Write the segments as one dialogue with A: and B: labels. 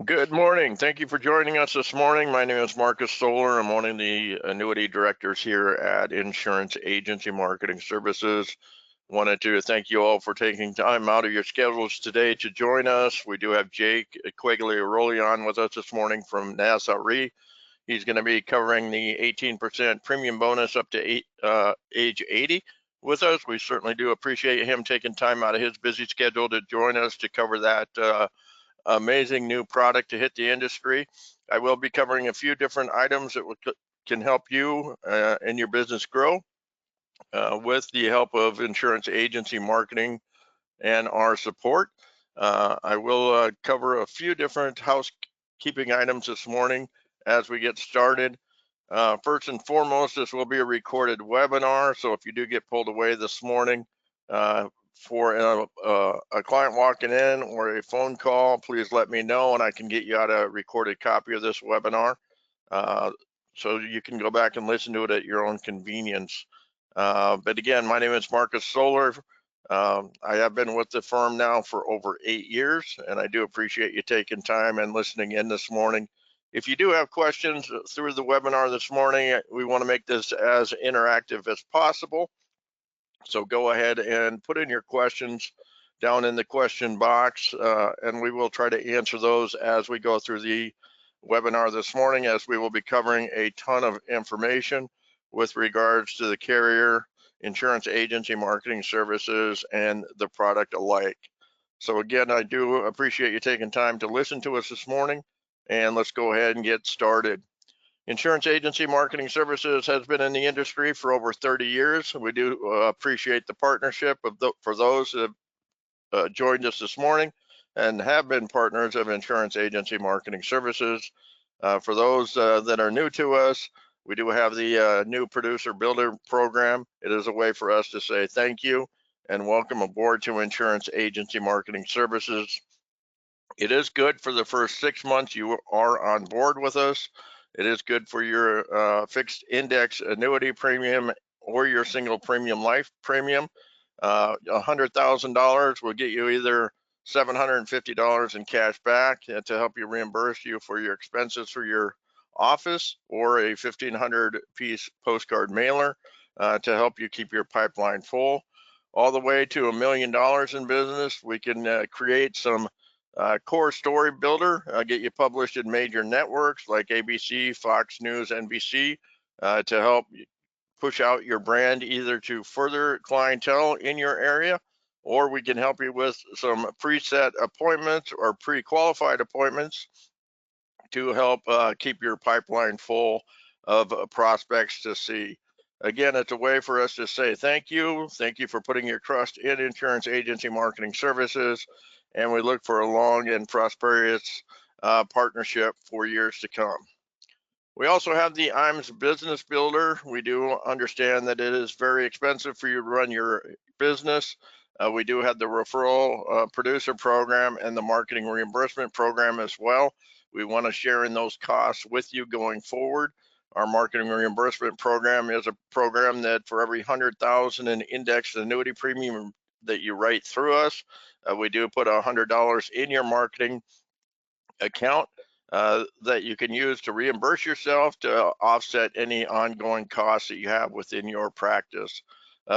A: Good morning. Thank you for joining us this morning. My name is Marcus Solar. I'm one of the annuity directors here at Insurance Agency Marketing Services. Wanted to thank you all for taking time out of your schedules today to join us. We do have Jake Quagliaroli on with us this morning from Nassau Re. He's going to be covering the 18% premium bonus up to age 80 with us. We certainly do appreciate him taking time out of his busy schedule to join us to cover that amazing new product to hit the industry. I will be covering a few different items that can help you and your business grow with the help of insurance agency marketing and our support. I will cover a few different housekeeping items this morning as we get started. First and foremost, this will be a recorded webinar, so if you do get pulled away this morning for a client walking in or a phone call, please let me know and I can get you out a recorded copy of this webinar so you can go back and listen to it at your own convenience. But again, my name is Marcus Solar. I have been with the firm now for over 8 years, and I do appreciate you taking time and listening in this morning. If you do have questions through the webinar this morning, we want to make this as interactive as possible. So go ahead and put in your questions down in the question box, and we will try to answer those as we go through the webinar this morning, as we will be covering a ton of information with regards to the carrier, insurance agency, marketing services, and the product alike. So again, I do appreciate you taking time to listen to us this morning, and let's go ahead and get started. Insurance agency marketing services has been in the industry for over 30 years. We do appreciate the partnership for those that have joined us this morning and have been partners of insurance agency marketing services. For those that are new to us, we do have the new producer builder program. It is a way for us to say thank you and welcome aboard to insurance agency marketing services. It is good for the first 6 months you are on board with us. It is good for your fixed index annuity premium or your single premium life premium. $100,000 will get you either $750 in cash back to help you reimburse you for your expenses for your office, or a 1,500 piece postcard mailer to help you keep your pipeline full. All the way to $1 million in business, we can create some core story builder, get you published in major networks like ABC, Fox News, NBC, to help push out your brand either to further clientele in your area, or we can help you with some preset appointments or pre-qualified appointments to help keep your pipeline full of prospects to see. Again, it's a way for us to say thank you. Thank you for putting your trust in insurance agency marketing services, and we look for a long and prosperous partnership for years to come. We also have the IMS Business Builder. We do understand that it is very expensive for you to run your business. We do have the referral producer program and the marketing reimbursement program as well. We want to share in those costs with you going forward. Our marketing reimbursement program is a program that for every 100,000 in indexed annuity premium that you write through us, we do put $100 in your marketing account that you can use to reimburse yourself to offset any ongoing costs that you have within your practice.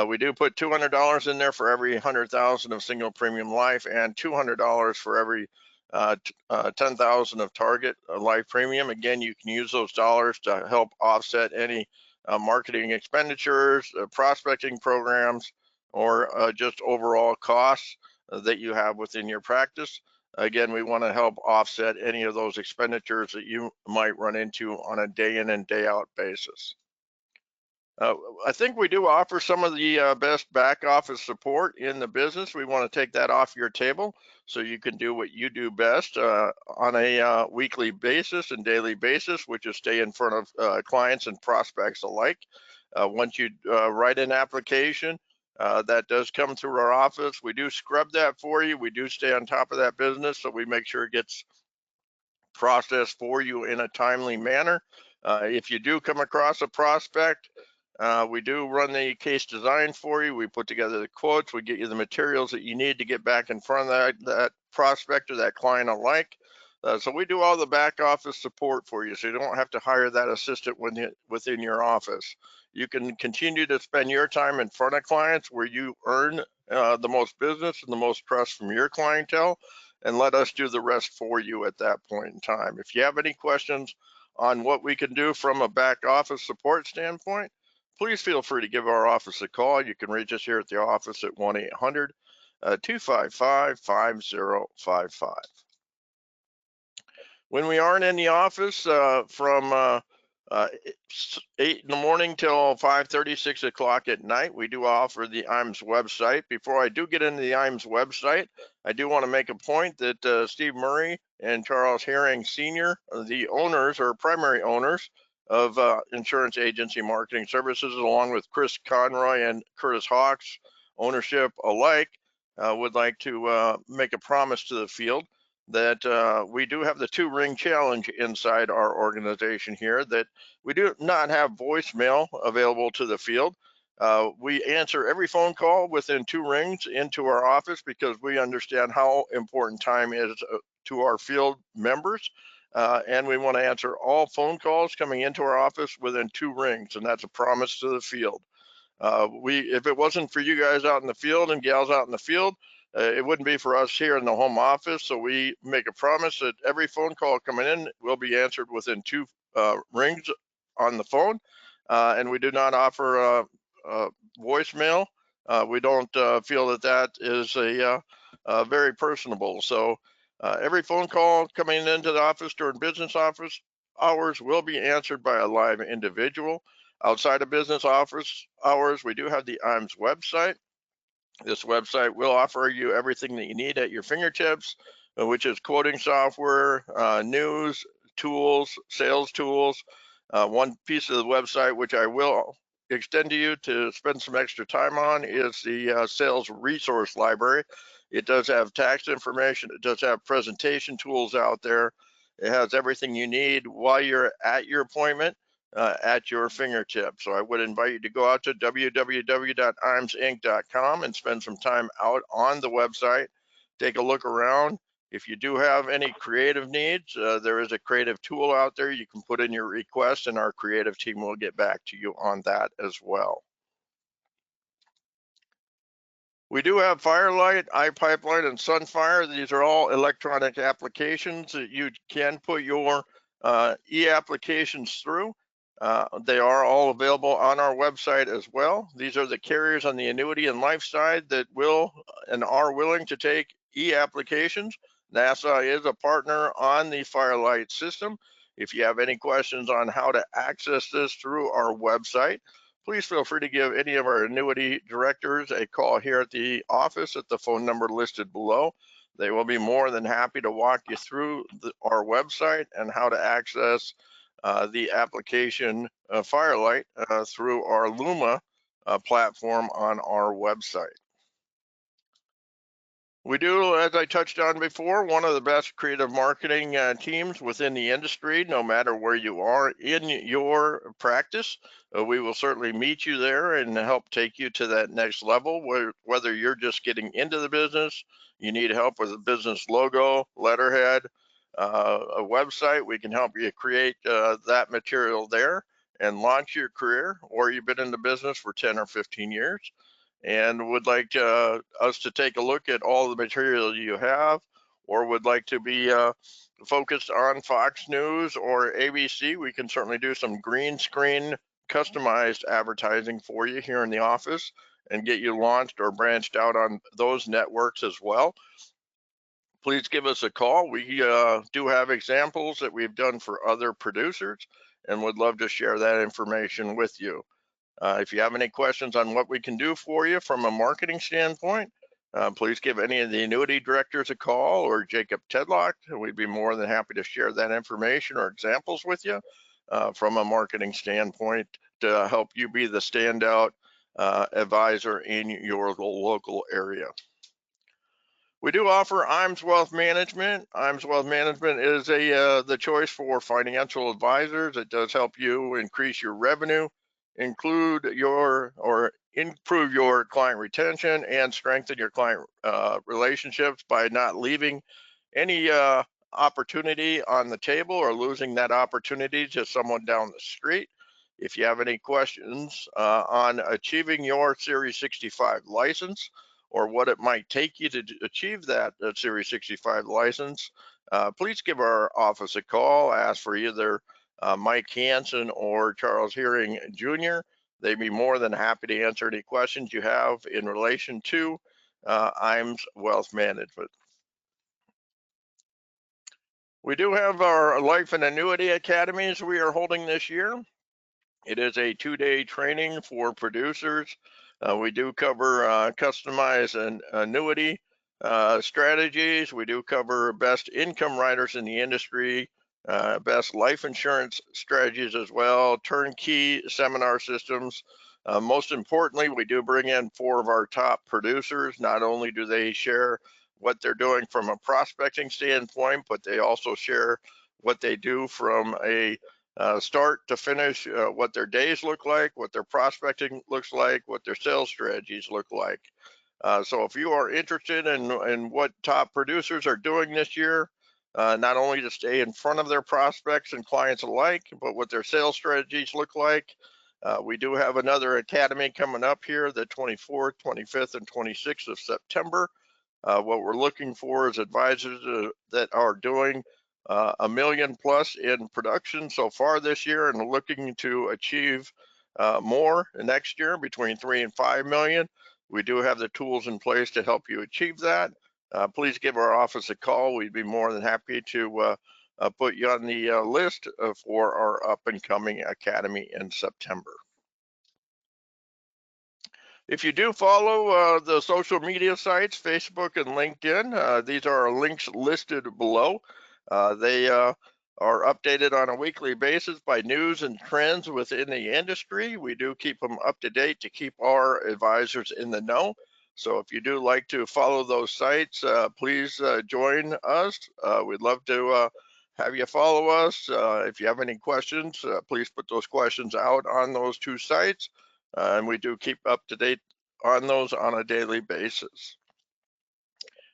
A: We do put $200 in there for every 100,000 of single premium life, and $200 for every 10,000 of target life premium. Again, you can use those dollars to help offset any marketing expenditures, prospecting programs, or just overall costs that you have within your practice. Again, we want to help offset any of those expenditures that you might run into on a day in and day out basis. I think we do offer some of the best back office support in the business. We want to take that off your table so you can do what you do best on a weekly basis and daily basis, which is stay in front of clients and prospects alike. Once you write an application, that does come through our office. We do scrub that for you. We do stay on top of that business, so we make sure it gets processed for you in a timely manner. If you do come across a prospect, we do run the case design for you. We put together the quotes. We get you the materials that you need to get back in front of that prospect or that client alike. So we do all the back office support for you, so you don't have to hire that assistant within your office. You can continue to spend your time in front of clients where you earn the most business and the most trust from your clientele, and let us do the rest for you at that point in time. If you have any questions on what we can do from a back office support standpoint, please feel free to give our office a call. You can reach us here at the office at 1-800-255-5055. When we aren't in the office from 8 in the morning till 5:30, 6 o'clock at night, we do offer the IMS website. Before I do get into the IMS website, I do want to make a point that Steve Murray and Charles Herring Sr., the owners or primary owners of Insurance Agency Marketing Services, along with Chris Conroy and Curtis Hawks, ownership alike, would like to make a promise to the field that we do have the 2-ring challenge inside our organization here, that we do not have voicemail available to the field. We answer every phone call within 2 rings into our office because we understand how important time is to our field members. And we want to answer all phone calls coming into our office within 2 rings, and that's a promise to the field. If it wasn't for you guys out in the field and gals out in the field, it wouldn't be for us here in the home office. So we make a promise that every phone call coming in will be answered within 2 rings on the phone. And we do not offer voicemail. We don't feel that that is very personable. So every phone call coming into the office during business office hours will be answered by a live individual. Outside of business office hours, we do have the IMS website. This website will offer you everything that you need at your fingertips, which is quoting software, news, tools, sales tools. One piece of the website which I will extend to you to spend some extra time on is the sales resource library. It does have tax information. It does have presentation tools out there. It has everything you need while you're at your appointment. At your fingertips. So I would invite you to go out to www.imsinc.com and spend some time out on the website. Take a look around. If you do have any creative needs, there is a creative tool out there. You can put in your request and our creative team will get back to you on that as well. We do have Firelight, iPipeline, and Sunfire. These are all electronic applications that you can put your e-applications through. They are all available on our website as well. These are the carriers on the annuity and life side that will and are willing to take e-applications. NASA is a partner on the Firelight system. If you have any questions on how to access this through our website, please feel free to give any of our annuity directors a call here at the office at the phone number listed below. They will be more than happy to walk you through our website and how to access the application Firelight through our Luma platform on our website. We do, as I touched on before, one of the best creative marketing teams within the industry, no matter where you are in your practice. We will certainly meet you there and help take you to that next level, whether you're just getting into the business, you need help with a business logo, letterhead, a website, we can help you create that material there and launch your career, or you've been in the business for 10 or 15 years and would like us to take a look at all the material you have, or would like to be focused on Fox News or ABC, we can certainly do some green screen customized advertising for you here in the office and get you launched or branched out on those networks as well. Please give us a call. We do have examples that we've done for other producers and would love to share that information with you. If you have any questions on what we can do for you from a marketing standpoint, please give any of the annuity directors a call or Jacob Tedlock. We'd be more than happy to share that information or examples with you from a marketing standpoint to help you be the standout advisor in your local area. We do offer IMS Wealth Management. IMS Wealth Management is the choice for financial advisors. It does help you increase your revenue, improve your client retention, and strengthen your client relationships by not leaving any opportunity on the table or losing that opportunity to someone down the street. If you have any questions on achieving your Series 65 license or what it might take you to achieve that Series 65 license, please give our office a call. Ask for either Mike Hansen or Charles Hearing Jr. They'd be more than happy to answer any questions you have in relation to IAMS Wealth Management. We do have our Life and Annuity Academies we are holding this year. It is a 2-day training for producers. We do cover customized and annuity strategies. We do cover best income writers in the industry, best life insurance strategies as well, turnkey seminar systems. Most importantly, we do bring in 4 of our top producers. Not only do they share what they're doing from a prospecting standpoint, but they also share what they do from a start to finish, what their days look like, what their prospecting looks like, what their sales strategies look like. So if you are interested in what top producers are doing this year, not only to stay in front of their prospects and clients alike, but what their sales strategies look like, we do have another academy coming up here the 24th, 25th, and 26th of September. What we're looking for is advisors that are doing $1 million plus in production so far this year and looking to achieve more next year, between 3 and 5 million. We do have the tools in place to help you achieve that. Please give our office a call. We'd be more than happy to put you on the list for our up and coming academy in September. If you do follow the social media sites, Facebook and LinkedIn, these are links listed below. They are updated on a weekly basis by news and trends within the industry. We do keep them up to date to keep our advisors in the know. So if you do like to follow those sites, please join us. We'd love to have you follow us. If you have any questions, please put those questions out on those 2 sites. And we do keep up to date on those on a daily basis.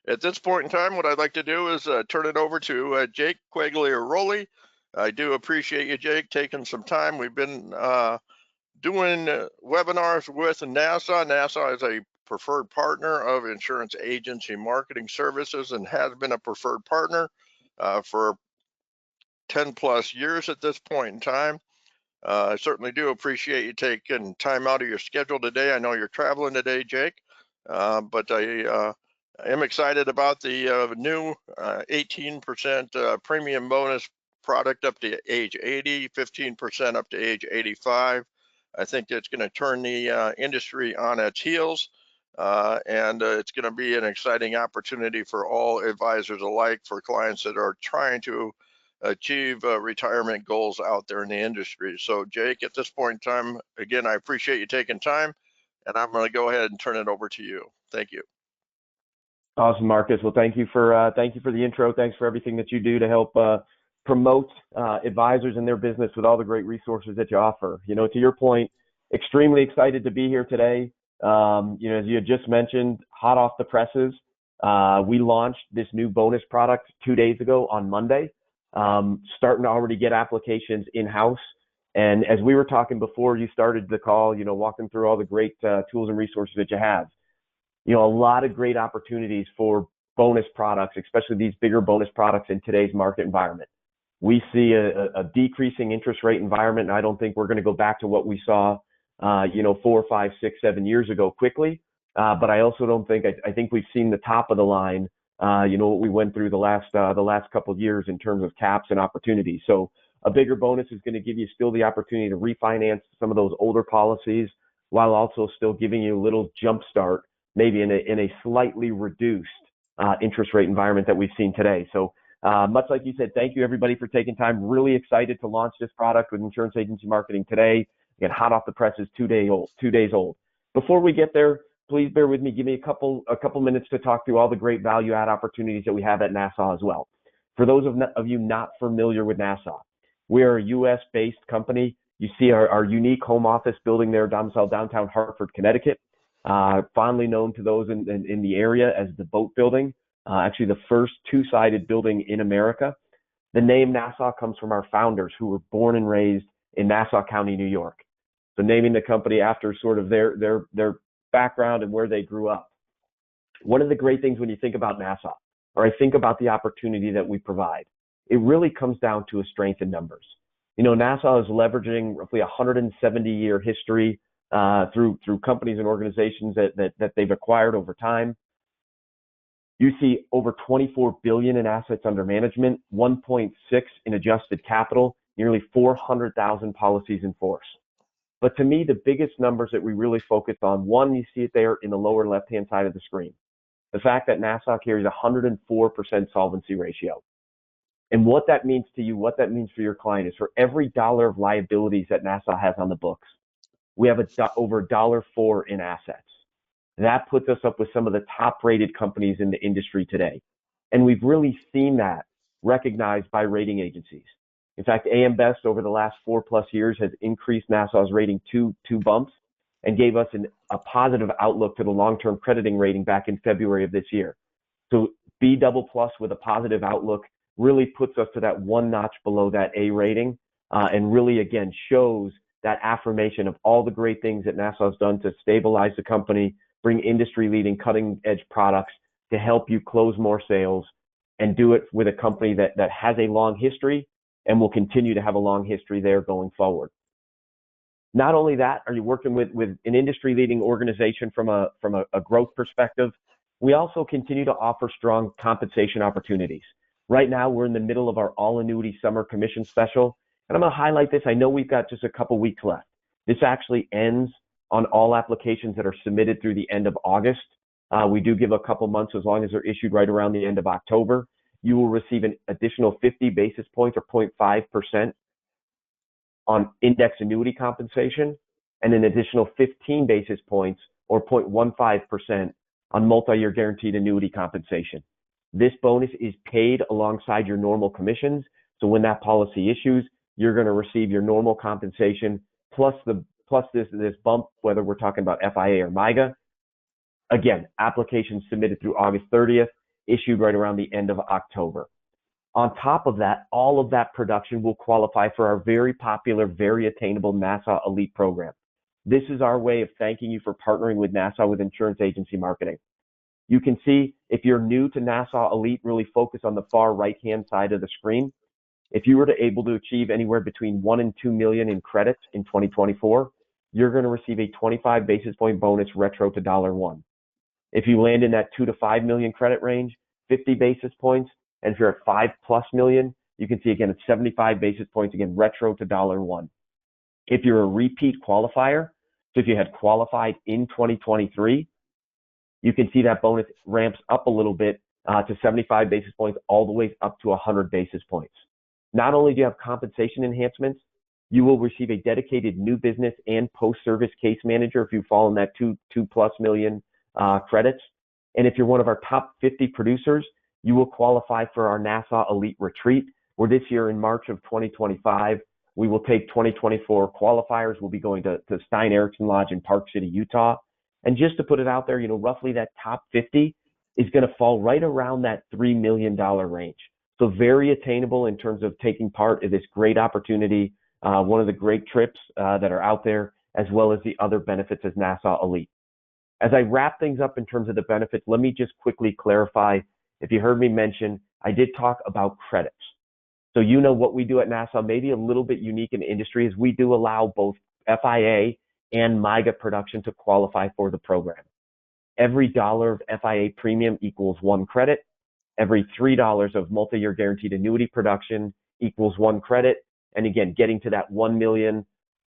A: At this point in time, what I'd like to do is turn it over to Jake Quagliaroli. I do appreciate you, Jake, taking some time. We've been doing webinars with NASA. NASA is a preferred partner of Insurance Agency Marketing Services and has been a preferred partner for 10 plus years at this point in time. I certainly do appreciate you taking time out of your schedule today. I know you're traveling today, Jake, but I am excited about the new 18% premium bonus product up to age 80, 15% up to age 85. I think it's going to turn the industry on its heels, and it's going to be an exciting opportunity for all advisors alike, for clients that are trying to achieve retirement goals out there in the industry. So Jake, at this point in time, again, I appreciate you taking time, and I'm going to go ahead and turn it over to you. Thank you.
B: Awesome, Marcus. Well, thank you for the intro. Thanks for everything that you do to help promote advisors and their business with all the great resources that you offer. You know, to your point, extremely excited to be here today. You know, as you had just mentioned, hot off the presses, we launched this new bonus product 2 days ago on Monday. Starting to already get applications in-house. And as we were talking before you started the call, you know, walking through all the great tools and resources that you have, you know, a lot of great opportunities for bonus products, especially these bigger bonus products in today's market environment. We see a decreasing interest rate environment, and I don't think we're going to go back to what we saw, you know, 4, 5, 6, 7 years ago quickly. But I also don't think, I think we've seen the top of the line. You know, what we went through the last couple of years in terms of caps and opportunities. So a bigger bonus is going to give you still the opportunity to refinance some of those older policies while also still giving you a little jump start, maybe in a slightly reduced interest rate environment that we've seen today. So much like you said, thank you everybody for taking time. Really excited to launch this product with Insurance Agency Marketing today. Again, hot off the presses, 2 days old. Before we get there, please bear with me. Give me a couple minutes to talk through all the great value add opportunities that we have at Nassau as well. For those of you not familiar with Nassau, we are a U.S.-based company. You see our unique home office building there, domiciled downtown Hartford, Connecticut, fondly known to those in the area as the Boat Building. actually the first two-sided building in America. The name Nassau comes from our founders who were born and raised in Nassau County, New York. So naming the company after sort of their background and where they grew up. One of the great things when you think about Nassau, or I think about the opportunity that we provide, it really comes down to a strength in numbers. You know, Nassau is leveraging roughly 170-year history through companies and organizations that they've acquired over time. You see over 24 billion in assets under management, 1.6 in adjusted capital, nearly 400,000 policies in force. But to me, the biggest numbers that we really focus on, one, you see it there in the lower left-hand side of the screen. The fact that Nassau carries 104% solvency ratio. And what that means to you, what that means for your client is for every dollar of liabilities that Nassau has on the books, we have over $1.04 in assets. That puts us up with some of the top-rated companies in the industry today. And we've really seen that recognized by rating agencies. In fact, AM Best over the last 4+ years has increased Nassau's rating two bumps and gave us a positive outlook to the long-term crediting rating back in February of this year. So B++ with a positive outlook really puts us to that one notch below that A rating, and really, again, shows that affirmation of all the great things that Nassau's done to stabilize the company, bring industry-leading cutting-edge products to help you close more sales, and do it with a company that has a long history and will continue to have a long history there going forward. Not only that, are you working with an industry-leading organization from a growth perspective, we also continue to offer strong compensation opportunities. Right now, we're in the middle of our all-annuity summer commission special, and I'm going to highlight this. I know we've got just a couple weeks left. This actually ends on all applications that are submitted through the end of August. We do give a couple months as long as they're issued right around the end of October. You will receive an additional 50 basis points or 0.5% on index annuity compensation, and an additional 15 basis points or 0.15% on multi-year guaranteed annuity compensation. This bonus is paid alongside your normal commissions. So when that policy issues, you're going to receive your normal compensation plus this bump, whether we're talking about FIA or MYGA. Again, applications submitted through August 30th, issued right around the end of October. On top of that, all of that production will qualify for our very popular, very attainable Nassau Elite program. This is our way of thanking you for partnering with Nassau with insurance agency marketing. You can see if you're new to Nassau Elite, really focus on the far right-hand side of the screen. If you were to able to achieve anywhere between 1 and 2 million in credits in 2024, you're going to receive a 25 basis point bonus retro to $1. If you land in that 2 to 5 million credit range, 50 basis points. And if you're at 5+ million, you can see again at 75 basis points, again, retro to $1. If you're a repeat qualifier, so if you had qualified in 2023, you can see that bonus ramps up a little bit to 75 basis points, all the way up to 100 basis points. Not only do you have compensation enhancements, you will receive a dedicated new business and post-service case manager if you fall in that 2+ million credits. And if you're one of our top 50 producers, you will qualify for our Nassau Elite Retreat, where this year in March of 2025, we will take 2024 qualifiers. We'll be going to Stein Erickson Lodge in Park City, Utah. And just to put it out there, you know, roughly that top 50 is going to fall right around that $3 million range. So very attainable in terms of taking part in this great opportunity, one of the great trips that are out there, as well as the other benefits as Nassau Elite. As I wrap things up in terms of the benefits, let me just quickly clarify. If you heard me mention, I did talk about credits. So you know what we do at Nassau, maybe a little bit unique in the industry, is we do allow both FIA and MYGA production to qualify for the program. Every $1 of FIA premium equals 1 credit. Every $3 of multi-year guaranteed annuity production equals 1 credit. And again, getting to that 1 million,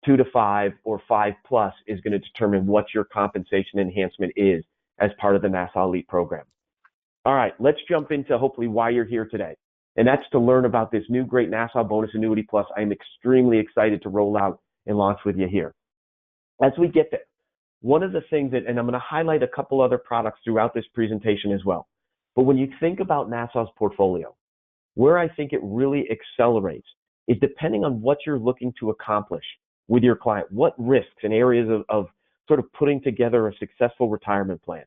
B: 2 to 5, or 5+ is going to determine what your compensation enhancement is as part of the Nassau Elite program. All right, let's jump into hopefully why you're here today. And that's to learn about this new great Nassau Bonus Annuity Plus I'm extremely excited to roll out and launch with you here. As we get there, one of the things that, and I'm going to highlight a couple other products throughout this presentation as well, but when you think about Nassau's portfolio, where I think it really accelerates is depending on what you're looking to accomplish with your client, what risks and areas of sort of putting together a successful retirement plan.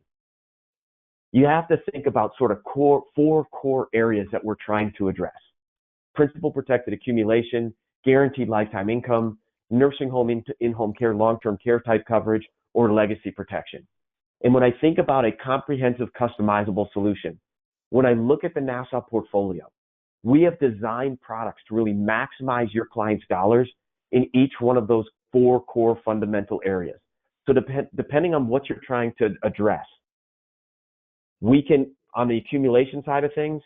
B: you have to think about sort of four core areas that we're trying to address: principal protected accumulation, guaranteed lifetime income, nursing home in-home care, long-term care type coverage, or legacy protection. And when I think about a comprehensive customizable solution, when I look at the Nassau portfolio, we have designed products to really maximize your client's dollars in each one of those four core fundamental areas. So depending on what you're trying to address, we can, on the accumulation side of things,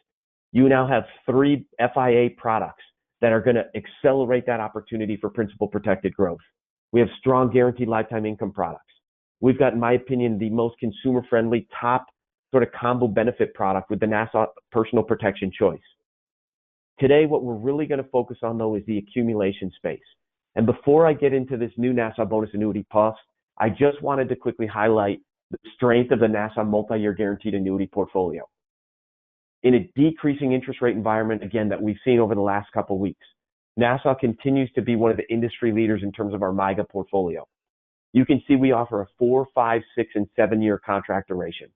B: you now have 3 FIA products that are going to accelerate that opportunity for principal protected growth. We have strong guaranteed lifetime income products. We've got, in my opinion, the most consumer-friendly top sort of combo benefit product with the Nassau Personal Protection Choice. Today, what we're really going to focus on, though, is the accumulation space. And before I get into this new Nassau Bonus Annuity Plus, I just wanted to quickly highlight the strength of the Nassau multi-year guaranteed annuity portfolio. In a decreasing interest rate environment, again, that we've seen over the last couple of weeks, Nassau continues to be one of the industry leaders in terms of our MYGA portfolio. You can see we offer a 4, 5, 6, and 7-year contract duration.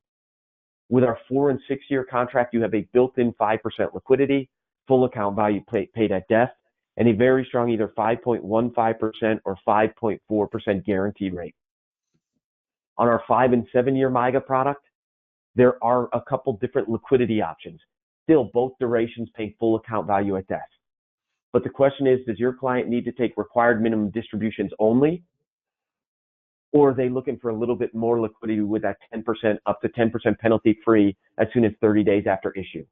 B: With our 4 and 6-year contract, you have a built-in 5% liquidity, full account value paid at death, and a very strong either 5.15% or 5.4% guaranteed rate. On our 5 and 7-year MYGA product, there are a couple different liquidity options. Still, both durations pay full account value at death. But the question is, does your client need to take required minimum distributions only? Or are they looking for a little bit more liquidity with that 10%, up to 10% penalty free as soon as 30 days after issue?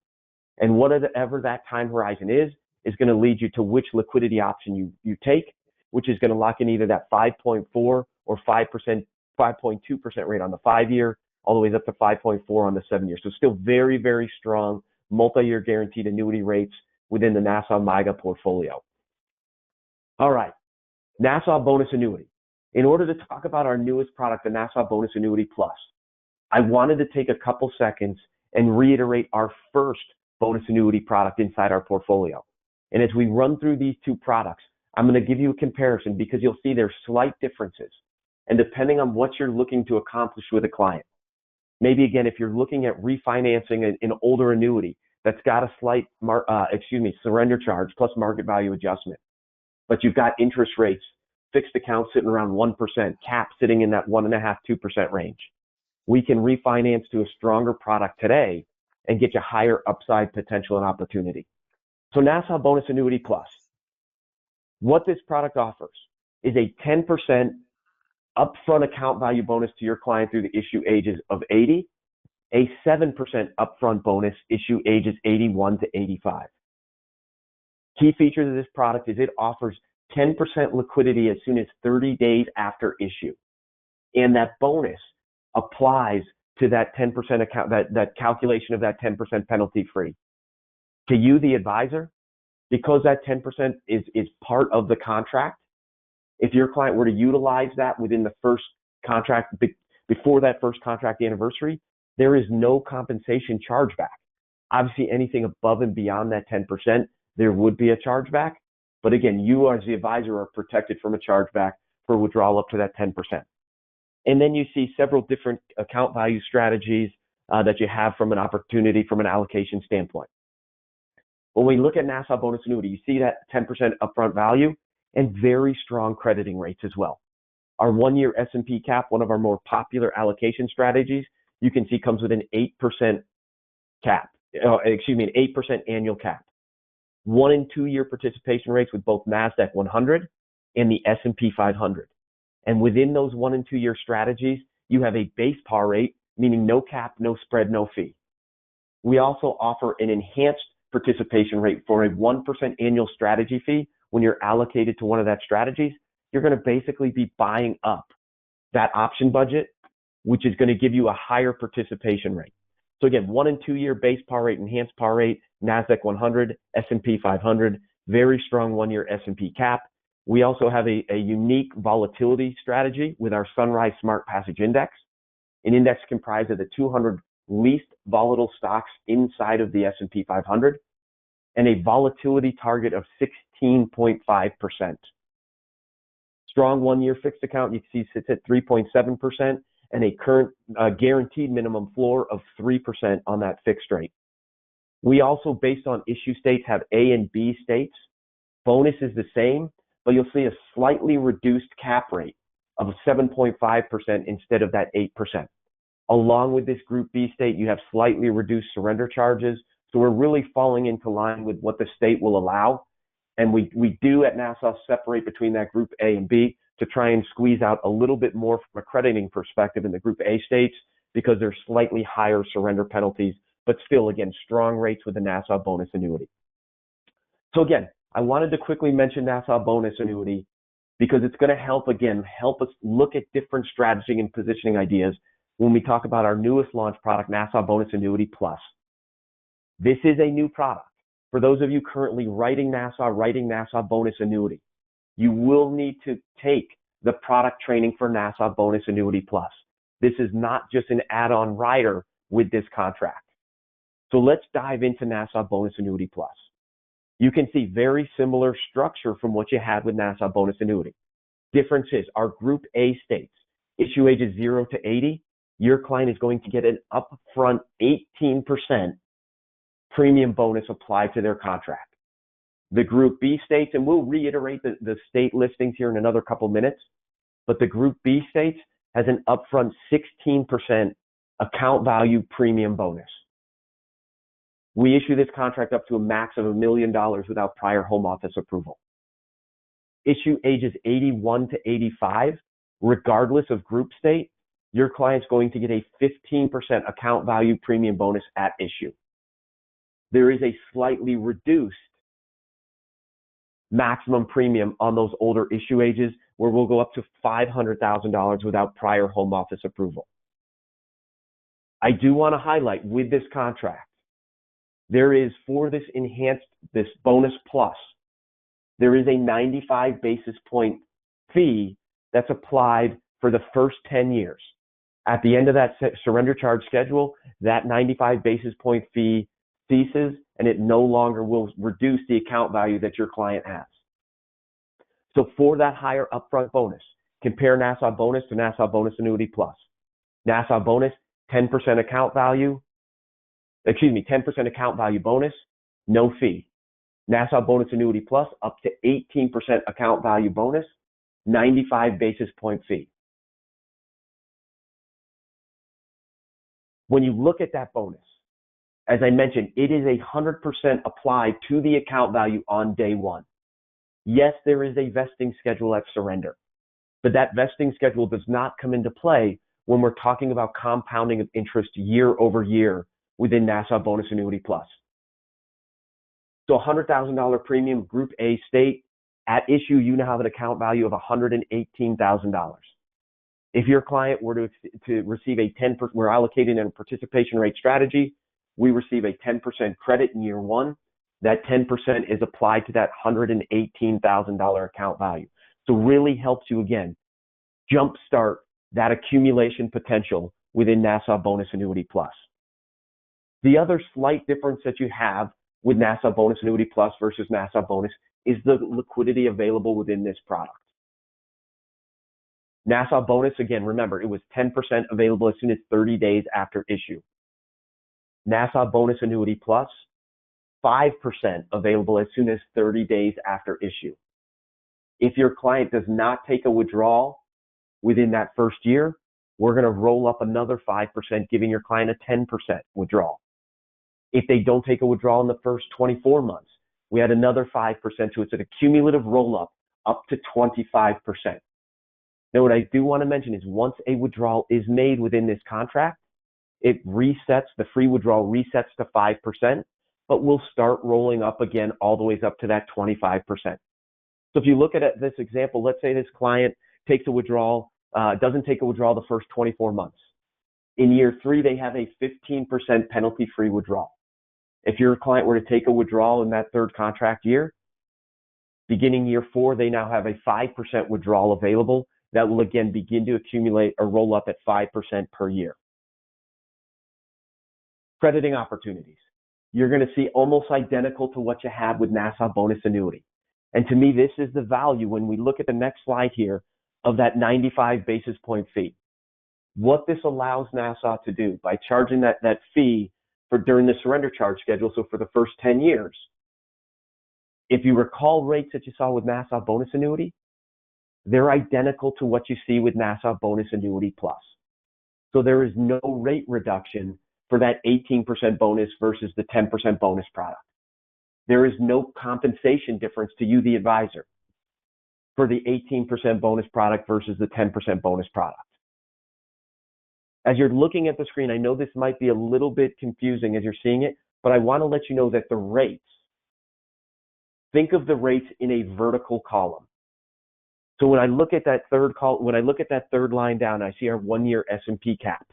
B: And whatever that time horizon is going to lead you to which liquidity option you take, which is going to lock in either that 5.4 or 5%, 5.2% rate on the 5-year, all the way up to 5.4 on the 7-year. So still very, very strong multi-year guaranteed annuity rates within the Nassau MYGA portfolio. All right, Nassau Bonus Annuity. In order to talk about our newest product, the Nassau Bonus Annuity Plus, I wanted to take a couple seconds and reiterate our first bonus annuity product inside our portfolio. And as we run through these two products, I'm going to give you a comparison because you'll see there's slight differences. And depending on what you're looking to accomplish with a client, maybe again, if you're looking at refinancing an older annuity that's got a slight surrender charge plus market value adjustment, but you've got interest rates, fixed accounts sitting around 1%, cap sitting in that 1.5%, 2% range, we can refinance to a stronger product today and get you higher upside potential and opportunity. So Nassau Bonus Annuity Plus, what this product offers is a 10% upfront account value bonus to your client through the issue ages of 80, a 7% upfront bonus issue ages 81 to 85. Key features of this product is it offers 10% liquidity as soon as 30 days after issue. And that bonus applies to that 10% account, that calculation of that 10% penalty free. To you, the advisor, because that 10% is part of the contract, if your client were to utilize that within the first contract, before that first contract anniversary, there is no compensation chargeback. Obviously, anything above and beyond that 10%, there would be a chargeback. But again, you as the advisor are protected from a chargeback for withdrawal up to that 10%. And then you see several different account value strategies that you have from an opportunity, from an allocation standpoint. When we look at Nassau Bonus Annuity, you see that 10% upfront value and very strong crediting rates as well. Our 1-year S&P cap, one of our more popular allocation strategies, you can see comes with an 8% cap, an 8% annual cap. 1 and 2 year participation rates with both NASDAQ 100 and the S&P 500. And within those 1 and 2 year strategies, you have a base par rate, meaning no cap, no spread, no fee. We also offer an enhanced participation rate for a 1% annual strategy fee. When you're allocated to one of that strategies, you're going to basically be buying up that option budget, which is going to give you a higher participation rate. So again, 1 and 2 year base par rate, enhanced par rate, NASDAQ 100, S&P 500, very strong 1-year S&P cap. We also have a unique volatility strategy with our Sunrise Smart Passage Index, an index comprised of the 200 least volatile stocks inside of the S&P 500, and a volatility target of 16.5%. Strong 1-year fixed account, you can see sits at 3.7%, and a current guaranteed minimum floor of 3% on that fixed rate. We also, based on issue states, have A and B states. Bonus is the same, but you'll see a slightly reduced cap rate of 7.5% instead of that 8%. Along with this Group B state, you have slightly reduced surrender charges. So we're really falling into line with what the state will allow. And we do at Nassau separate between that Group A and B to try and squeeze out a little bit more from a crediting perspective in the Group A states because there's slightly higher surrender penalties, but still, again, strong rates with the Nassau bonus annuity. So again, I wanted to quickly mention Nassau bonus annuity because it's going to help us look at different strategy and positioning ideas when we talk about our newest launch product, Nassau Bonus Annuity Plus. This is a new product. For those of you currently writing Nassau Bonus Annuity, you will need to take the product training for Nassau Bonus Annuity Plus. This is not just an add-on rider with this contract. So let's dive into Nassau Bonus Annuity Plus. You can see very similar structure from what you had with Nassau Bonus Annuity. Difference is our Group A states, issue ages 0 to 80, your client is going to get an upfront 18% premium bonus applied to their contract. The Group B states, and we'll reiterate the state listings here in another couple minutes, but the Group B states has an upfront 16% account value premium bonus. We issue this contract up to a max of $1 million without prior home office approval. Issue ages 81 to 85, regardless of group state, your client's going to get a 15% account value premium bonus at issue. There is a slightly reduced maximum premium on those older issue ages where we'll go up to $500,000 without prior home office approval. I do want to highlight with this contract, there is for this bonus plus, there is a 95 basis point fee that's applied for the first 10 years. At the end of that surrender charge schedule, that 95 basis point fee ceases and it no longer will reduce the account value that your client has. So for that higher upfront bonus, compare Nassau Bonus to Nassau Bonus Annuity Plus. Nassau Bonus, 10% account value bonus, no fee. Nassau Bonus Annuity Plus, up to 18% account value bonus, 95 basis point fee. When you look at that bonus, as I mentioned, it is 100% applied to the account value on day one. Yes, there is a vesting schedule at surrender, but that vesting schedule does not come into play when we're talking about compounding of interest year over year within Nassau Bonus Annuity Plus. So $100,000 premium Group A state, at issue, you now have an account value of $118,000. If your client were to receive a 10%, we're allocating a participation rate strategy, we receive a 10% credit in year one. That 10% is applied to that $118,000 account value. So really helps you, again, jumpstart that accumulation potential within Nassau Bonus Annuity Plus. The other slight difference that you have with Nassau Bonus Annuity Plus versus Nassau Bonus is the liquidity available within this product. Nassau Bonus, again, remember, it was 10% available as soon as 30 days after issue. Nassau Bonus Annuity Plus, 5% available as soon as 30 days after issue. If your client does not take a withdrawal within that first year, we're going to roll up another 5%, giving your client a 10% withdrawal. If they don't take a withdrawal in the first 24 months, we add another 5%, so it's a cumulative roll-up up to 25%. Now, what I do want to mention is once a withdrawal is made within this contract, it resets, the free withdrawal resets to 5%, but we'll start rolling up again all the way up to that 25%. So if you look at this example, let's say this client takes a withdrawal, doesn't take a withdrawal the first 24 months. In year 3, they have a 15% penalty-free withdrawal. If your client were to take a withdrawal in that third contract year, beginning year 4, they now have a 5% withdrawal available that will again begin to accumulate or roll up at 5% per year. Crediting opportunities. You're going to see almost identical to what you had with Nassau Bonus Annuity. And to me, this is the value when we look at the next slide here of that 95 basis point fee. What this allows Nassau to do by charging that fee for during the surrender charge schedule, so for the first 10 years, if you recall rates that you saw with Nassau bonus annuity, they're identical to what you see with Nassau bonus annuity plus. So there is no rate reduction for that 18% bonus versus the 10% bonus product. There is no compensation difference to you, the advisor, for the 18% bonus product versus the 10% bonus product. As you're looking at the screen, I know this might be a little bit confusing as you're seeing it, but I want to let you know that the rates, think of the rates in a vertical column. So when I look at that third line down, I see our 1-year S&P cap.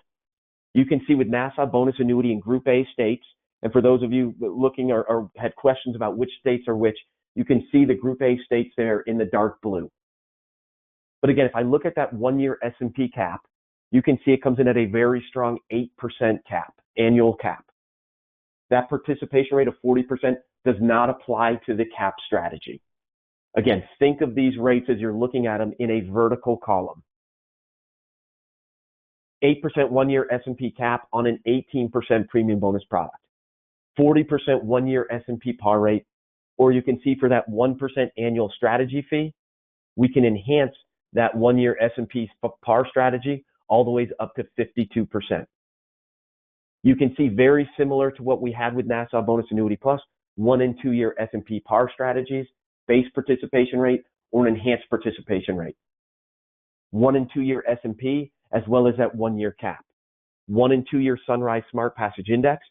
B: You can see with Nassau bonus annuity in Group A states, and for those of you looking or had questions about which states are which, you can see the Group A states there in the dark blue. But again, if I look at that 1-year S&P cap, you can see it comes in at a very strong 8% cap, annual cap. That participation rate of 40% does not apply to the cap strategy. Again, think of these rates as you're looking at them in a vertical column. 8% 1-year S&P cap on an 18% premium bonus product. 40% 1-year S&P par rate, or you can see for that 1% annual strategy fee, we can enhance that 1-year S&P par strategy all the way up to 52%. You can see very similar to what we had with Nassau bonus annuity plus, 1 and 2-year S&P par strategies, base participation rate, or an enhanced participation rate. 1 and 2-year S&P, as well as that 1-year cap. 1 and 2-year Sunrise Smart Passage Index,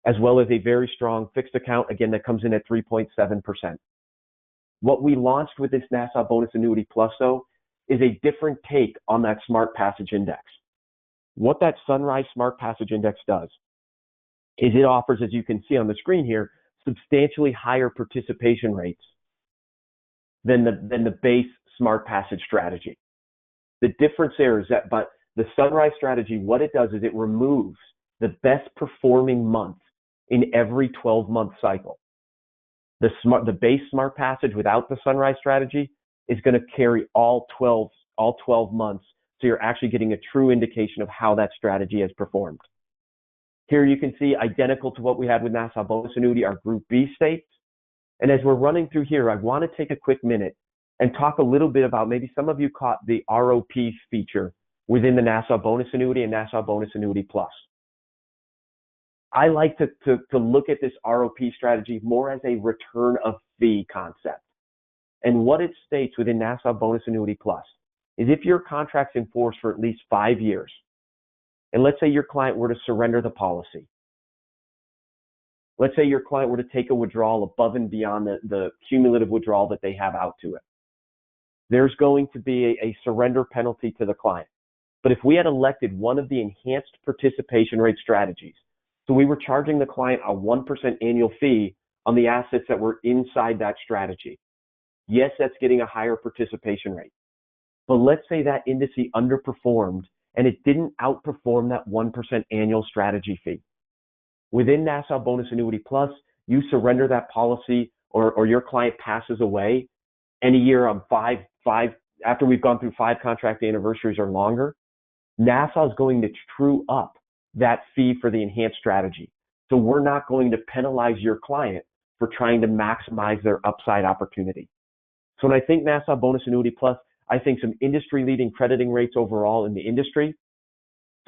B: as well as a very strong fixed account, again, that comes in at 3.7%. What we launched with this Nassau bonus annuity plus, though, is a different take on that Smart Passage Index. What that Sunrise Smart Passage Index does is it offers, as you can see on the screen here, substantially higher participation rates than the base Smart Passage strategy. The difference there is that, but the Sunrise strategy, what it does is it removes the best performing month in every 12-month cycle. The base Smart Passage without the Sunrise strategy is going to carry all 12 months, so you're actually getting a true indication of how that strategy has performed. Here you can see, identical to what we had with Nassau bonus annuity, our Group B states. And as we're running through here, I want to take a quick minute and talk a little bit about, maybe some of you caught the ROP feature within the Nassau bonus annuity and Nassau bonus annuity plus. I like to look at this ROP strategy more as a return of fee concept. And what it states within Nassau bonus annuity plus is if your contract's in force for at least 5 years, and let's say your client were to surrender the policy. Let's say your client were to take a withdrawal above and beyond the cumulative withdrawal that they have out to it. There's going to be a surrender penalty to the client. But if we had elected one of the enhanced participation rate strategies, so we were charging the client a 1% annual fee on the assets that were inside that strategy. Yes, that's getting a higher participation rate. But let's say that indice underperformed and it didn't outperform that 1% annual strategy fee. Within Nassau bonus annuity plus, you surrender that policy or your client passes away, and a year on after we've gone through 5 contract anniversaries or longer, Nassau is going to true up that fee for the enhanced strategy. So we're not going to penalize your client for trying to maximize their upside opportunity. So when I think Nassau bonus annuity plus, I think some industry-leading crediting rates overall in the industry,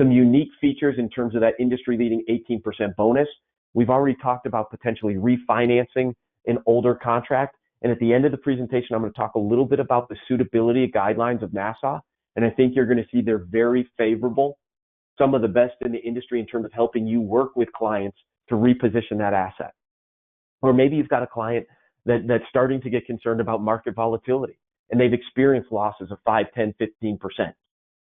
B: some unique features in terms of that industry-leading 18% bonus. We've already talked about potentially refinancing an older contract. And at the end of the presentation, I'm going to talk a little bit about the suitability guidelines of Nassau. And I think you're going to see they're very favorable, some of the best in the industry in terms of helping you work with clients to reposition that asset. Or maybe you've got a client that's starting to get concerned about market volatility, and they've experienced losses of 5, 10, 15%.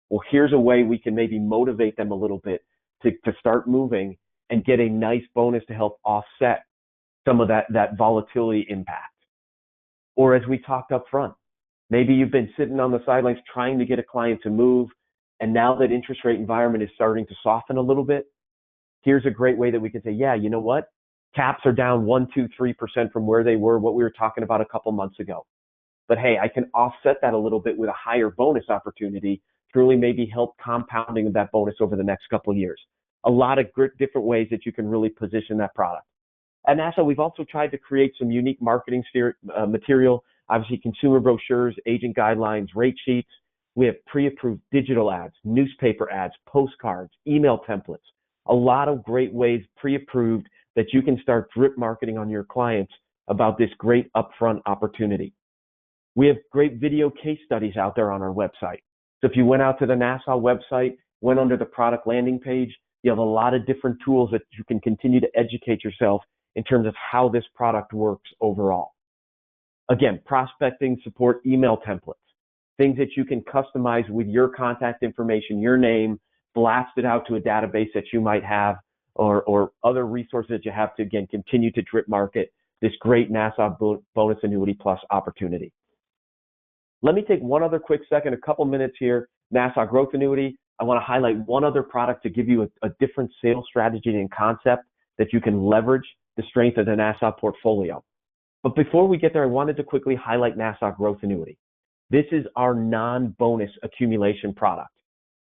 B: Well, here's a way we can maybe motivate them a little bit to start moving and get a nice bonus to help offset some of that volatility impact. Or as we talked up front, maybe you've been sitting on the sidelines trying to get a client to move, and now that interest rate environment is starting to soften a little bit, here's a great way that we can say, yeah, you know what? Caps are down 1, 2, 3% from where they were, what we were talking about a couple months ago. But hey, I can offset that a little bit with a higher bonus opportunity truly maybe help compounding of that bonus over the next couple of years. A lot of different ways that you can really position that product. At NASA, we've also tried to create some unique marketing material, obviously consumer brochures, agent guidelines, rate sheets. We have pre-approved digital ads, newspaper ads, postcards, email templates, a lot of great ways pre-approved that you can start drip marketing on your clients about this great upfront opportunity. We have great video case studies out there on our website. So if you went out to the NASA website, went under the product landing page, you have a lot of different tools that you can continue to educate yourself in terms of how this product works overall. Again, prospecting support email templates, things that you can customize with your contact information, your name, blast it out to a database that you might have, or other resources that you have to, again, continue to drip market this great NASA Bonus Annuity Plus opportunity. Let me take one other quick second, a couple minutes here. NASA Growth Annuity. I want to highlight one other product to give you a different sales strategy and concept that you can leverage the strength of the NASA portfolio. But before we get there, I wanted to quickly highlight NASA Growth Annuity. This is our non-bonus accumulation product.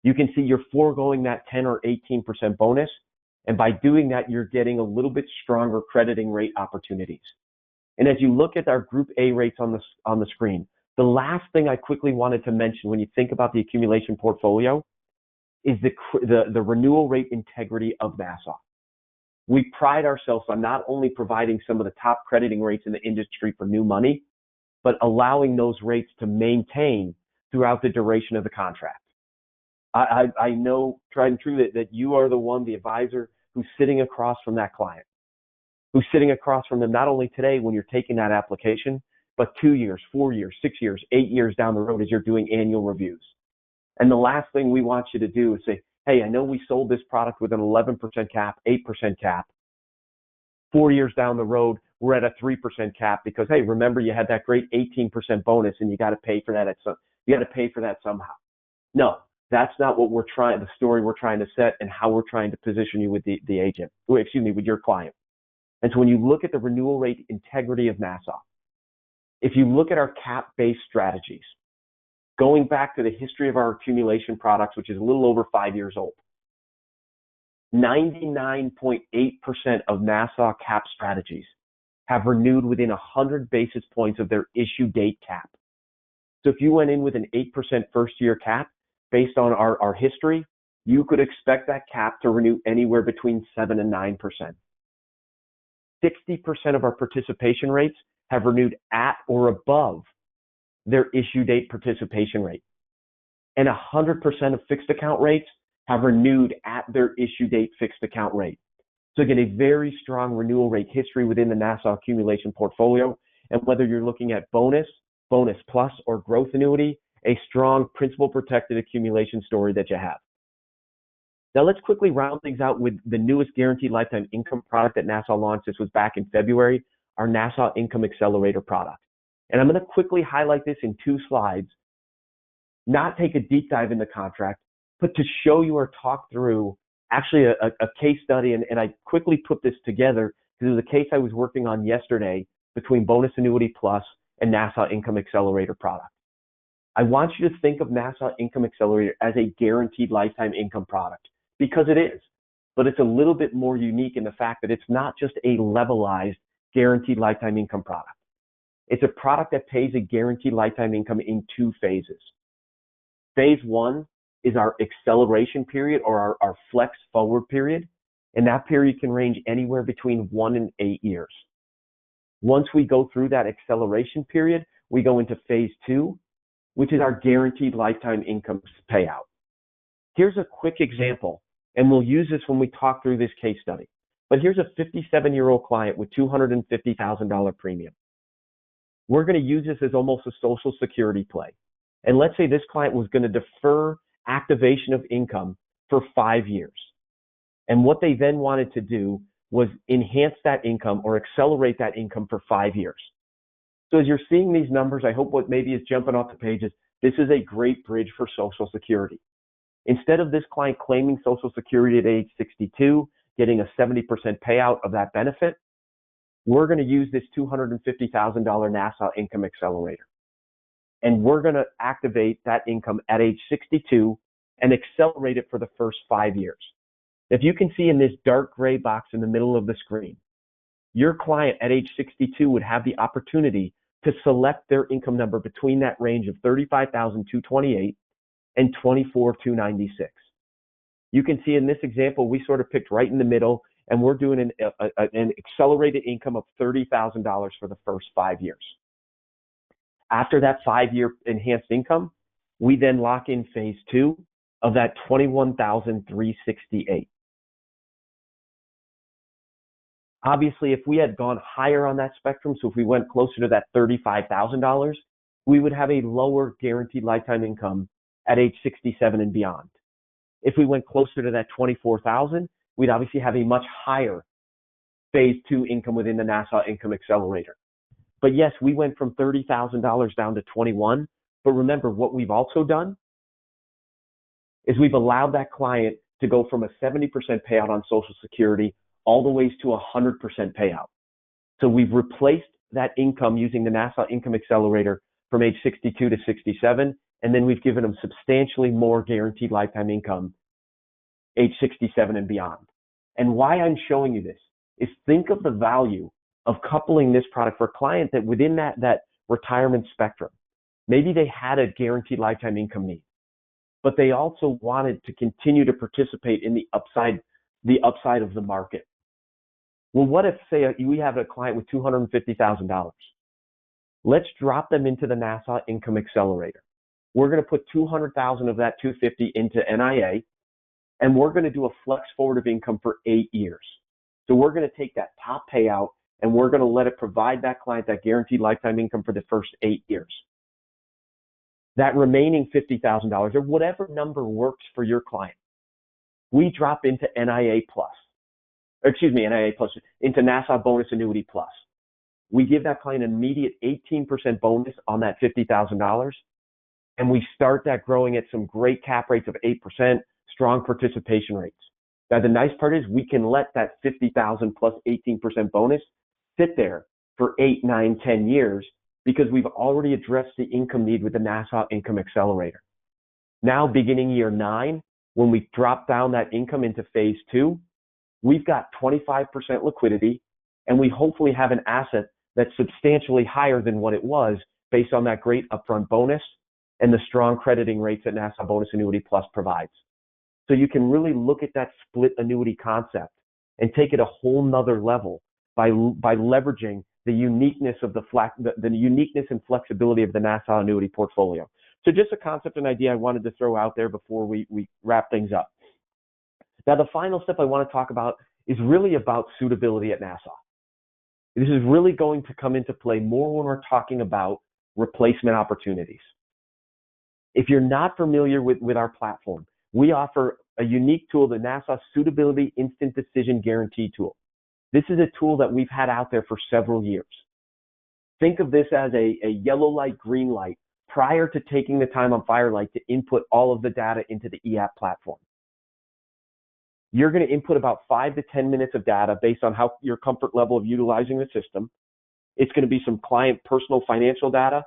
B: You can see you're foregoing that 10 or 18% bonus, and by doing that, you're getting a little bit stronger crediting rate opportunities. And as you look at our Group A rates on the screen, the last thing I quickly wanted to mention when you think about the accumulation portfolio is the renewal rate integrity of NASA. We pride ourselves on not only providing some of the top crediting rates in the industry for new money, but allowing those rates to maintain throughout the duration of the contract. I know, tried and true, that you are the one, the advisor, who's sitting across from that client, who's sitting across from them not only today when you're taking that application, but 2 years, 4 years, 6 years, 8 years down the road as you're doing annual reviews. And the last thing we want you to do is say, hey, I know we sold this product with an 11% cap, 8% cap. 4 years down the road, we're at a 3% cap because, hey, remember you had that great 18% bonus and you got to pay for that somehow. No, that's not what the story we're trying to set and how we're trying to position you with with your client. And so when you look at the renewal rate integrity of NASA, if you look at our cap-based strategies, going back to the history of our accumulation products, which is a little over 5 years old, 99.8% of NASA cap strategies have renewed within 100 basis points of their issue date cap. So if you went in with an 8% first year cap, based on our history, you could expect that cap to renew anywhere between 7 and 9%. 60% of our participation rates have renewed at or above their issue date participation rate. And 100% of fixed account rates have renewed at their issue date fixed account rate. So again, a very strong renewal rate history within the NASA accumulation portfolio. And whether you're looking at bonus, bonus plus, or growth annuity, a strong principal protected accumulation story that you have. Now let's quickly round things out with the newest guaranteed lifetime income product that NASA launched. This was back in February, our NASA Income Accelerator product. And I'm going to quickly highlight this in 2 slides, not take a deep dive in the contract, but to show you or talk through actually a case study. And I quickly put this together because it was a case I was working on yesterday between Bonus Annuity Plus and NASA Income Accelerator product. I want you to think of NASA Income Accelerator as a guaranteed lifetime income product because it is, but it's a little bit more unique in the fact that it's not just a levelized guaranteed lifetime income product. It's a product that pays a guaranteed lifetime income in 2 phases. Phase 1 is our acceleration period or our flex forward period, and that period can range anywhere between 1 and 8 years. Once we go through that acceleration period, we go into phase 2, which is our guaranteed lifetime income payout. Here's a quick example, and we'll use this when we talk through this case study. But here's a 57-year-old client with $250,000 premium. We're going to use this as almost a Social Security play. And let's say this client was going to defer activation of income for 5 years. And what they then wanted to do was enhance that income or accelerate that income for 5 years. So as you're seeing these numbers, I hope what maybe is jumping off the page is this is a great bridge for Social Security. Instead of this client claiming Social Security at age 62, getting a 70% payout of that benefit, we're going to use this $250,000 NASA Income Accelerator. and we're going to activate that income at age 62 and accelerate it for the first 5 years. If you can see in this dark gray box in the middle of the screen, your client at age 62 would have the opportunity to select their income number between that range of $35,228 and $24,296. You can see in this example, we sort of picked right in the middle, and we're doing an accelerated income of $30,000 for the first 5 years. After that 5-year enhanced income, we then lock in phase 2 of that $21,368. Obviously, if we had gone higher on that spectrum, so if we went closer to that $35,000, we would have a lower guaranteed lifetime income at age 67 and beyond. If we went closer to that $24,000, we'd obviously have a much higher phase 2 income within the Nassau Income Accelerator. But yes, we went from $30,000 down to 21. But remember, what we've also done is we've allowed that client to go from a 70% payout on Social Security all the way to 100% payout. So we've replaced that income using the Nassau Income Accelerator from age 62 to 67, and then we've given them substantially more guaranteed lifetime income age 67 and beyond. And why I'm showing you this is think of the value of coupling this product for a client that within that retirement spectrum, maybe they had a guaranteed lifetime income need, but they also wanted to continue to participate in the upside of the market. Well, what if, say, we have a client with $250,000? Let's drop them into the Nassau Income Accelerator. We're going to put $200,000 of that $250,000 into NIA, and we're going to do a flex forward of income for 8 years. So we're going to take that top payout, and we're going to let it provide that client that guaranteed lifetime income for the first 8 years. That remaining $50,000, or whatever number works for your client, we drop into NIA Plus, into Nassau Bonus Annuity Plus. We give that client an immediate 18% bonus on that $50,000, and we start that growing at some great cap rates of 8%, strong participation rates. Now, the nice part is we can let that $50,000 plus 18% bonus sit there for 8, 9, 10 years because we've already addressed the income need with the Nassau Income Accelerator. Now, beginning year 9, when we drop down that income into phase 2, we've got 25% liquidity, and we hopefully have an asset that's substantially higher than what it was based on that great upfront bonus and the strong crediting rates that Nassau Bonus Annuity Plus provides. So you can really look at that split annuity concept and take it a whole nother level by leveraging the uniqueness of the uniqueness and flexibility of the Nassau annuity portfolio. So just a concept and idea I wanted to throw out there before we wrap things up. Now, the final step I want to talk about is really about suitability at Nassau. This is really going to come into play more when we're talking about replacement opportunities. If you're not familiar with our platform, we offer a unique tool, the Nassau Suitability Instant Decision Guarantee Tool. This is a tool that we've had out there for several years. Think of this as a yellow light, green light prior to taking the time on Firelight to input all of the data into the eApp platform. You're going to input about 5 to 10 minutes of data based on how your comfort level of utilizing the system. It's going to be some client personal financial data.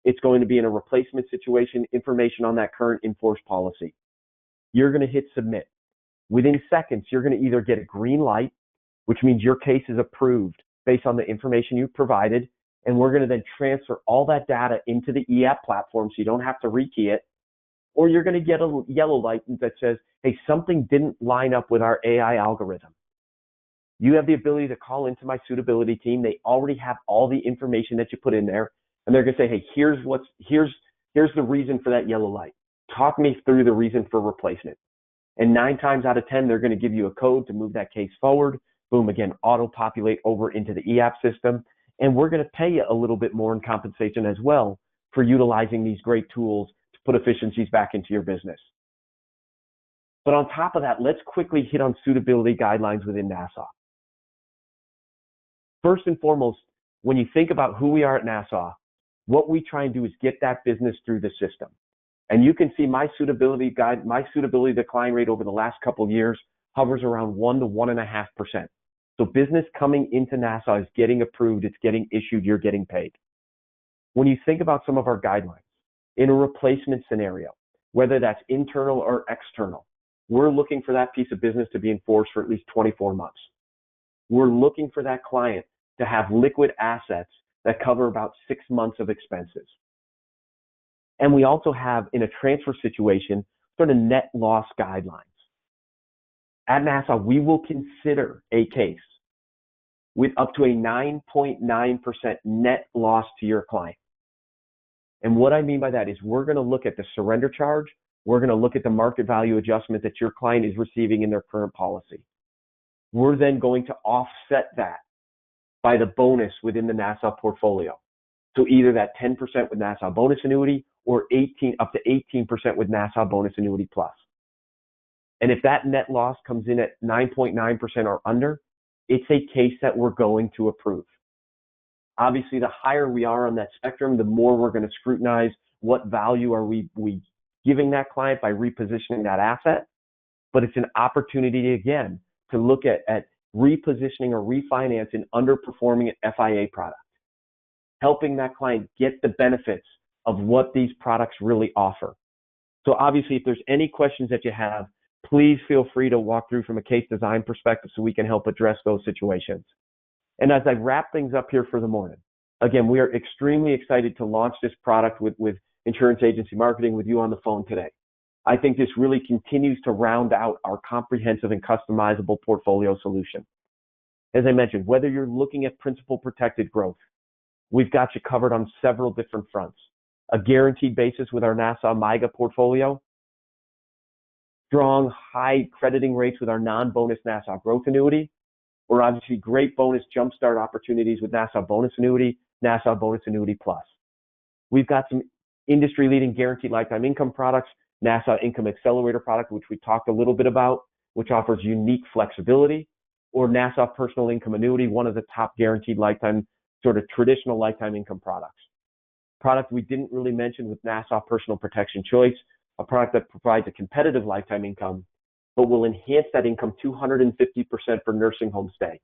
B: It's going to be in a replacement situation, information on that current in-force policy. You're going to hit submit. Within seconds, you're going to either get a green light, which means your case is approved based on the information you provided, and we're going to then transfer all that data into the eApp platform so you don't have to rekey it, or you're going to get a yellow light that says, hey, something didn't line up with our AI algorithm. You have the ability to call into my suitability team. They already have all the information that you put in there, and they're going to say, hey, here's the reason for that yellow light. Talk me through the reason for replacement. And 9 times out of 10, they're going to give you a code to move that case forward. Boom, again, auto-populate over into the eApp system. And we're going to pay you a little bit more in compensation as well for utilizing these great tools to put efficiencies back into your business. But on top of that, let's quickly hit on suitability guidelines within Nassau. First and foremost, when you think about who we are at Nassau, what we try and do is get that business through the system. And you can see my suitability decline rate over the last couple of years hovers around 1 to 1.5%. So business coming into Nassau is getting approved, it's getting issued, you're getting paid. When you think about some of our guidelines, in a replacement scenario, whether that's internal or external, we're looking for that piece of business to be in force for at least 24 months. We're looking for that client to have liquid assets that cover about 6 months of expenses. And we also have, in a transfer situation, sort of net loss guidelines. At Nassau, we will consider a case with up to a 9.9% net loss to your client. And what I mean by that is we're going to look at the surrender charge. We're going to look at the market value adjustment that your client is receiving in their current policy. We're then going to offset that by the bonus within the Nassau portfolio. So either that 10% with Nassau bonus annuity or up to 18% with Nassau bonus annuity plus. And if that net loss comes in at 9.9% or under, it's a case that we're going to approve. Obviously, the higher we are on that spectrum, the more we're going to scrutinize what value are we giving that client by repositioning that asset. But it's an opportunity, again, to look at repositioning or refinance an underperforming FIA product, helping that client get the benefits of what these products really offer. So obviously, if there's any questions that you have, please feel free to walk through from a case design perspective so we can help address those situations. And as I wrap things up here for the morning, again, we are extremely excited to launch this product with insurance agency marketing with you on the phone today. I think this really continues to round out our comprehensive and customizable portfolio solution. As I mentioned, whether you're looking at principal protected growth, we've got you covered on several different fronts. A guaranteed basis with our Nassau MIGA portfolio, strong high crediting rates with our non-bonus Nassau growth annuity, or obviously great bonus jumpstart opportunities with Nassau bonus annuity, Nassau bonus annuity plus. We've got some industry-leading guaranteed lifetime income products, Nassau Income Accelerator product, which we talked a little bit about, which offers unique flexibility, or Nassau Personal Income Annuity, one of the top guaranteed lifetime, sort of traditional lifetime income products. Product we didn't really mention with Nassau Personal Protection Choice, a product that provides a competitive lifetime income, but will enhance that income 250% for nursing home stay,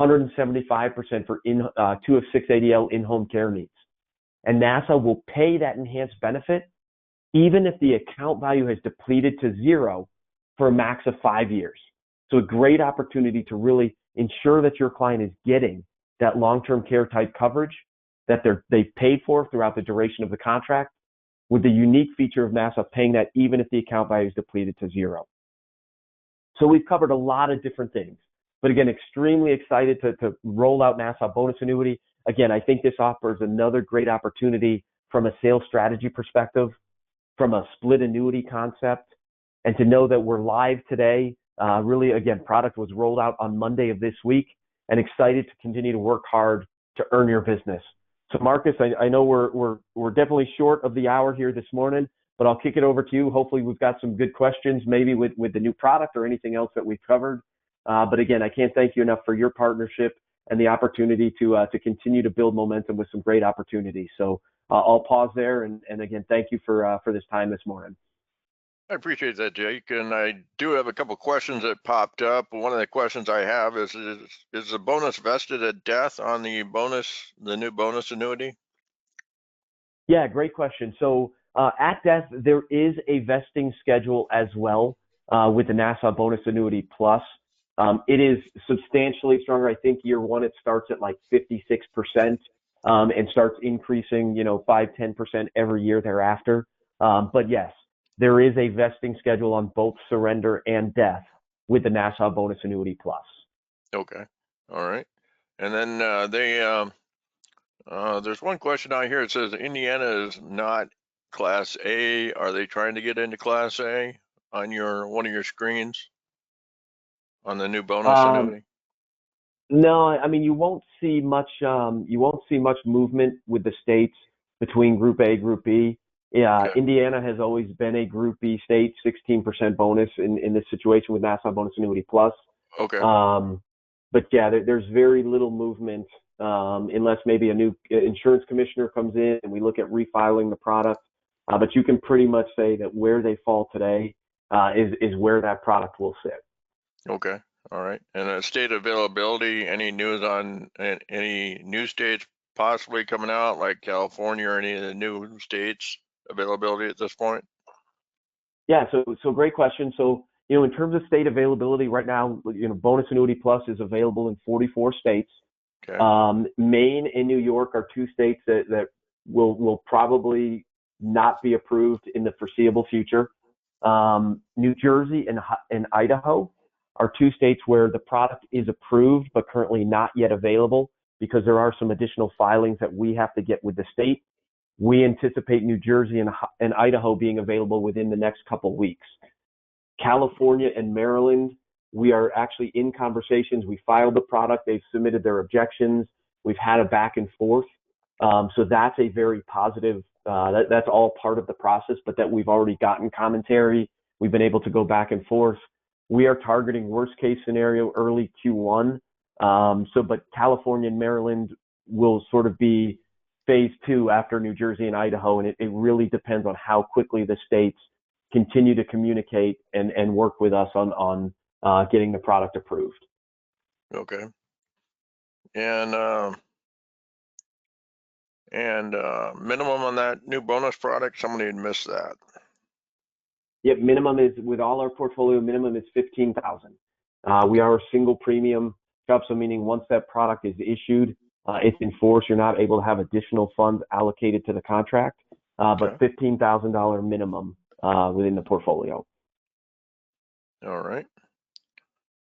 B: 175% for 2 of 6 ADL in-home care needs. And Nassau will pay that enhanced benefit even if the account value has depleted to zero for a max of 5 years. So a great opportunity to really ensure that your client is getting that long-term care type coverage that they've paid for throughout the duration of the contract, with the unique feature of Nassau paying that even if the account value is depleted to zero. So we've covered a lot of different things, but again, extremely excited to roll out Nassau bonus annuity. Again, I think this offers another great opportunity from a sales strategy perspective, from a split annuity concept, and to know that we're live today. Really, again, product was rolled out on Monday of this week, and excited to continue to work hard to earn your business. So Marcus, I know we're definitely short of the hour here this morning, but I'll kick it over to you. Hopefully we've got some good questions, maybe with the new product or anything else that we've covered. But again, I can't thank you enough for your partnership and the opportunity to continue to build momentum with some great opportunities. So I'll pause there, and again, thank you for this time this morning.
A: I appreciate that, Jake. And I do have a couple questions that popped up. One of the questions I have is the bonus vested at death on the new bonus annuity?
B: Yeah, great question. So at death, there is a vesting schedule as well with the Nassau bonus annuity plus. It is substantially stronger. I think year one, it starts at like 56% and starts increasing, 5-10% every year thereafter. But yes, there is a vesting schedule on both surrender and death with the Nassau bonus annuity plus.
A: Okay. All right. And then there's one question out here. It says Indiana is not Class A. Are they trying to get into Class A on one of your screens on the new bonus annuity?
B: No, I mean, you won't see much movement with the states between Group A, Group B. Yeah,
A: Okay.
B: Indiana has always been a Group B state, 16% bonus in this situation with Nassau bonus annuity plus.
A: Okay.
B: But yeah, there's very little movement unless maybe a new insurance commissioner comes in and we look at refiling the product. But you can pretty much say that where they fall today is where that product will sit.
A: Okay. All right. And state availability, any news on any new states possibly coming out, like California or any of the new states? availability at this point?
B: Yeah, so great question. So, in terms of state availability right now, Bonus Annuity Plus is available in 44 states.
A: Okay.
B: Maine and New York are two states that will probably not be approved in the foreseeable future. New Jersey and Idaho are two states where the product is approved but currently not yet available because there are some additional filings that we have to get with the state. We anticipate New Jersey and Idaho being available within the next couple weeks. California and Maryland, we are actually in conversations. We filed the product. They've submitted their objections. We've had a back and forth. So that's a very positive, that's all part of the process, but that we've already gotten commentary. We've been able to go back and forth. We are targeting worst case scenario early Q1. But California and Maryland will sort of be phase 2 after New Jersey and Idaho. And it really depends on how quickly the states continue to communicate and work with us on getting the product approved.
A: Okay. And minimum on that new bonus product, somebody had missed that.
B: Yep, minimum is, with all our portfolio, minimum is $15,000. We are a single premium shop, so meaning once that product is issued, it's enforced. You're not able to have additional funds allocated to the contract, but $15,000 minimum within the portfolio.
A: All right.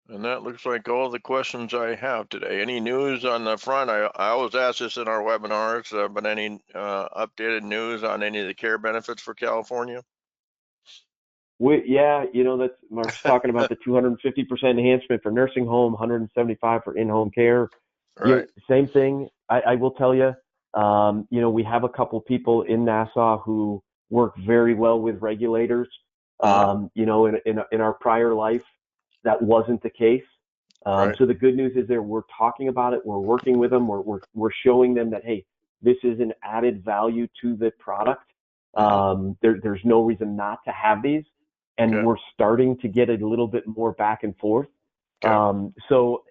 A: And that looks like all the questions I have today. Any news on the front? I always ask this in our webinars, but any updated news on any of the care benefits for California?
B: That's Mark's talking about the 250% enhancement for nursing home, 175 for in-home care.
A: Right.
B: Same thing. I will tell you, we have a couple people in Nassau who work very well with regulators. In our prior life, that wasn't the case.
A: Right.
B: So the good news is we're talking about it. We're working with them. We're showing them that, hey, this is an added value to the product. There's no reason not to have these. And we're starting to get a little bit more back and forth. So,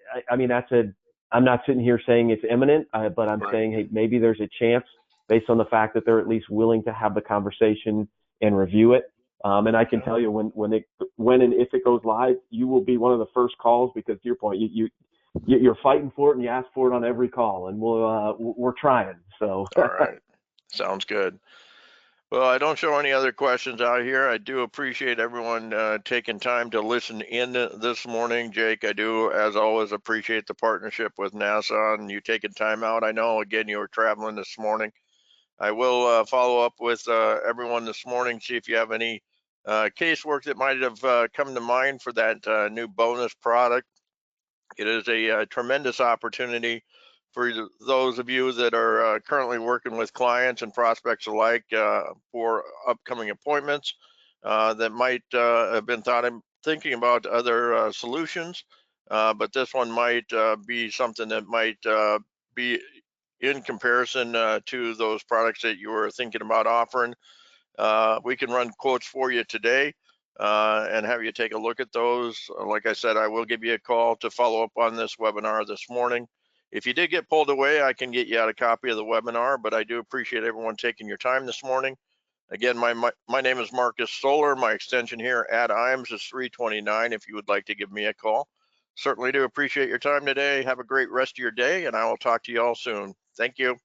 B: I'm not sitting here saying it's imminent, but I'm saying, hey, maybe there's a chance based on the fact that they're at least willing to have the conversation and review it. And I can tell you when and if it goes live, you will be one of the first calls, because to your point, you're fighting for it and you ask for it on every call, and we're trying. So.
A: All right. Sounds good. Well, I don't show any other questions out here. I do appreciate everyone taking time to listen in this morning. Jake, I do, as always, appreciate the partnership with Nassau and you taking time out. I know, again, you were traveling this morning. I will follow up with everyone this morning, see if you have any casework that might have come to mind for that new bonus product. It is a tremendous opportunity for those of you that are currently working with clients and prospects alike for upcoming appointments that might have been thinking about other solutions, but this one might be something that might be in comparison to those products that you were thinking about offering. We can run quotes for you today and have you take a look at those. Like I said, I will give you a call to follow up on this webinar this morning. If you did get pulled away, I can get you out a copy of the webinar, but I do appreciate everyone taking your time this morning. Again, my name is Marcus Solar. My extension here at IAMS is 329 if you would like to give me a call. Certainly do appreciate your time today. Have a great rest of your day, and I will talk to you all soon. Thank you.